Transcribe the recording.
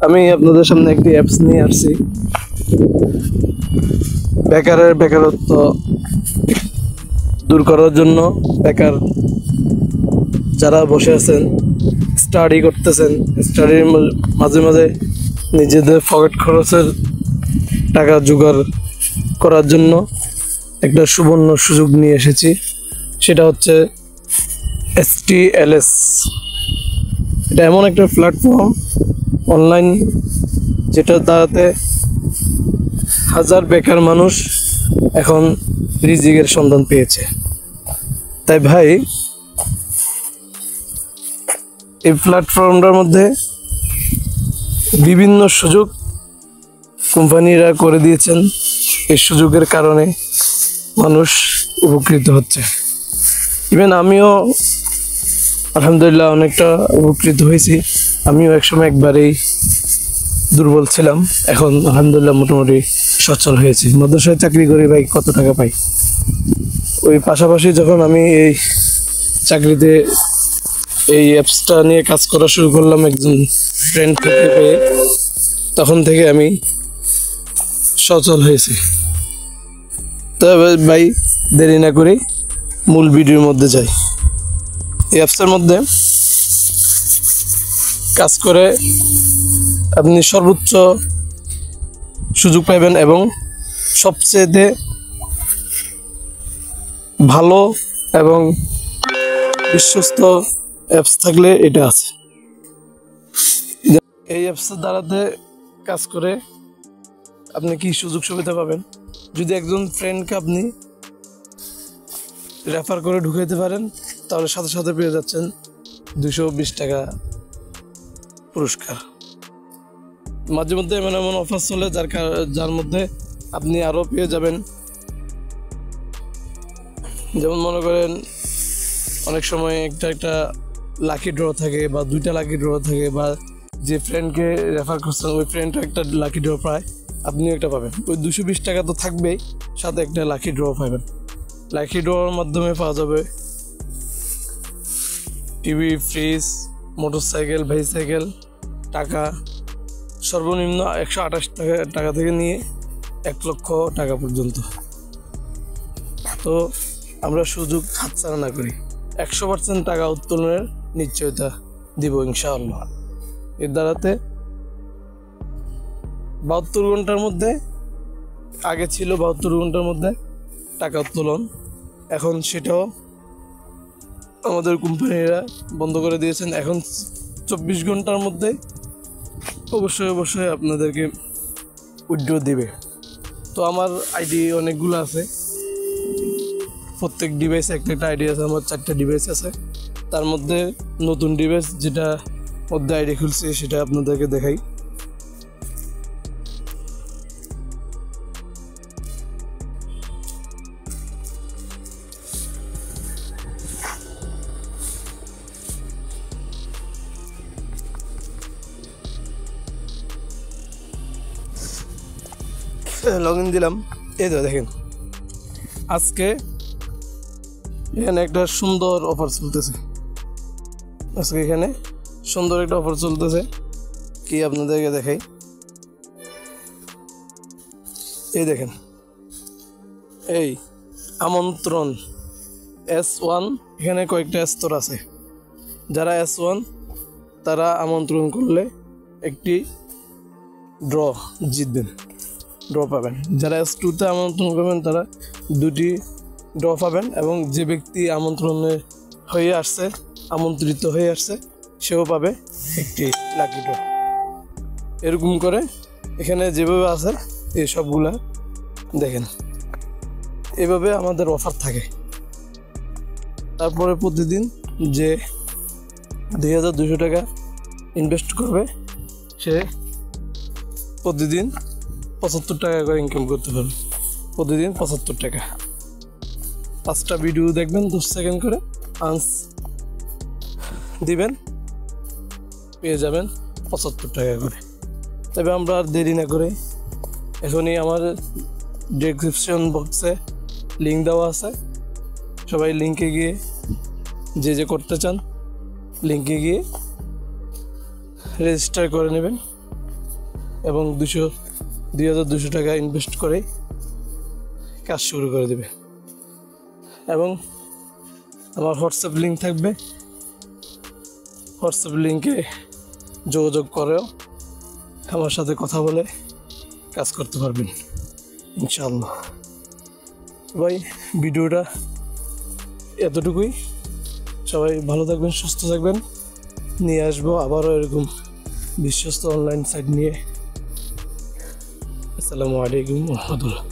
আমি আপনাদের সামনে একটি অ্যাপস নিয়ে আসছি। বেকারত্ব দূর করার জন্য বেকার যারা বসে আছেন, স্টাডি করতেছেন, স্টাডির মাঝে মাঝে নিজেদের পকেট খরচের টাকা জোগাড় করার জন্য একটা সুবর্ণ সুযোগ নিয়ে এসেছি। সেটা হচ্ছে STLS। এটা এমন একটা প্ল্যাটফর্ম অনলাইন যেটা দ্বারাতে হাজার বেকার মানুষ এখন রিজিকের সন্ধান পেয়েছে। তাই ভাই, এই প্ল্যাটফর্মটার মধ্যে বিভিন্ন সুযোগ কোম্পানিরা করে দিয়েছেন। এই সুযোগের কারণে মানুষ উপকৃত হচ্ছে। ইভেন আমিও আলহামদুলিল্লাহ অনেকটা উপকৃত হয়েছি। আমিও একসময় একবারেই দুর্বল ছিলাম, এখন আলহামদুলিল্লাহ মোটামুটি সচ্ছল হয়েছি। মাদ্রাসায় চাকরি করি ভাই, কত টাকা পাই। ওই পাশাপাশি যখন আমি এই চাকরিতে এই অ্যাপসটা নিয়ে কাজ করা শুরু করলাম একজন ফ্রেন্ড থেকে পেয়ে, তখন থেকে আমি সচল হয়েছি। তবে ভাই দেরি না করে মূল ভিডিওর মধ্যে যাই। এই অ্যাপসের মধ্যে কাজ করে আপনি সর্বোচ্চ সুযোগ পাবেন এবং সবচেয়ে ভালো এবং বিশ্বস্ত অ্যাপস থাকলে এটা আছে। এই অ্যাপসের দ্বারাতে কাজ করে আপনি কি সুযোগ সুবিধা পাবেন? যদি একজন ফ্রেন্ডকে আপনি রেফার করে ঢুকাইতে পারেন, তাহলে সাথে সাথে পেয়ে যাচ্ছেন 220 টাকা পুরস্কার। মাঝে মধ্যে এমন এমন অফার চলে যার মধ্যে আপনি আরও পেয়ে যাবেন। যেমন মনে করেন অনেক সময় একটা লাকি ড্র থাকে, বা 2টা লাকি ড্র থাকে, বা যে ফ্রেন্ডকে রেফার করছেন ওই ফ্রেন্ডও একটা লাকি ড্র পায়, আপনিও একটা পাবেন। ওই 220 টাকা তো থাকবেই, সাথে একটা লাকি ড্র পাবেন। লাকি ড্রর মাধ্যমে পাওয়া যাবে টিভি, ফ্রিজ, মোটরসাইকেল, বাইসাইকেল, টাকা সর্বনিম্ন 128 টাকা থেকে নিয়ে 1 লক্ষ টাকা পর্যন্ত। তো আমরা সুযোগ হাতছাড়া না করি, 100% টাকা উত্তোলনের নিশ্চয়তা দিব ইনশাআল্লাহ। এর দ্বারাতে 72 ঘন্টার মধ্যে, আগে ছিল 72 ঘন্টার মধ্যে টাকা উত্তোলন, এখন সেটাও আমাদের কোম্পানিরা বন্ধ করে দিয়েছেন। এখন 24 ঘন্টার মধ্যে অবশ্যই আপনাদেরকে উইথড্র দিবে। তো আমার আইডি অনেকগুলো আছে, প্রত্যেক ডিভাইসে একটা আইডি আছে। আমার 4টা ডিভাইস আছে, তার মধ্যে নতুন ডিভাইস যেটা মধ্যে আইডি খুলছে সেটা আপনাদেরকে দেখাই। লগ ইন দিলাম, এই তো দেখেন আজকে এখানে একটা সুন্দর অফার চলতেছে। আজকে এখানে সুন্দর একটা অফার চলতেছে, কি আপনাদেরকে দেখাই। এই দেখেন, এই আমন্ত্রণ S1, এখানে কয়েকটা স্তর আছে। যারা S1 তারা আমন্ত্রণ করলে একটি ড্র জিতবেন, ড্র পাবেন। যারা S2তে আমন্ত্রণ করবেন তারা 2টি ড্র পাবেন, এবং যে ব্যক্তি আমন্ত্রিত হয়ে আসছে সেও পাবে একটি লাকি ড্র। এরকম করে এখানে যেভাবে আছে এই সবগুলা দেখেন, এভাবে আমাদের অফার থাকে। তারপরে প্রতিদিন যে 2200 টাকা ইনভেস্ট করবে সে প্রতিদিন 75 টাকা করে ইনকাম করতে পারবে। প্রতিদিন 75 টাকা। 5টা ভিডিও দেখবেন, 10 সেকেন্ড করে আনস দিবেন, পেয়ে যাবেন 75 টাকা করে। তবে আমরা আর দেরি না করে এখনই আমার ডেসক্রিপশন বক্সে লিঙ্ক দেওয়া আছে, সবাই লিঙ্কে গিয়ে যে করতে চান লিঙ্কে গিয়ে রেজিস্টার করে নেবেন। এবং 2,200 টাকা ইনভেস্ট করে কাজ শুরু করে দেবে। এবং আমার হোয়াটসঅ্যাপ লিঙ্ক থাকবে, হোয়াটসঅ্যাপ লিঙ্কে যোগাযোগ করেও আমার সাথে কথা বলে কাজ করতে পারবেন ইনশাআল্লাহ। ভাই ভিডিওটা এতটুকুই, সবাই ভালো থাকবেন, সুস্থ থাকবেন। নিয়ে আসবো আবারও এরকম বিশ্বস্ত অনলাইন সাইট নিয়ে। আসসালামু আলাইকুম ওয়া রাহমাতুল্লাহ।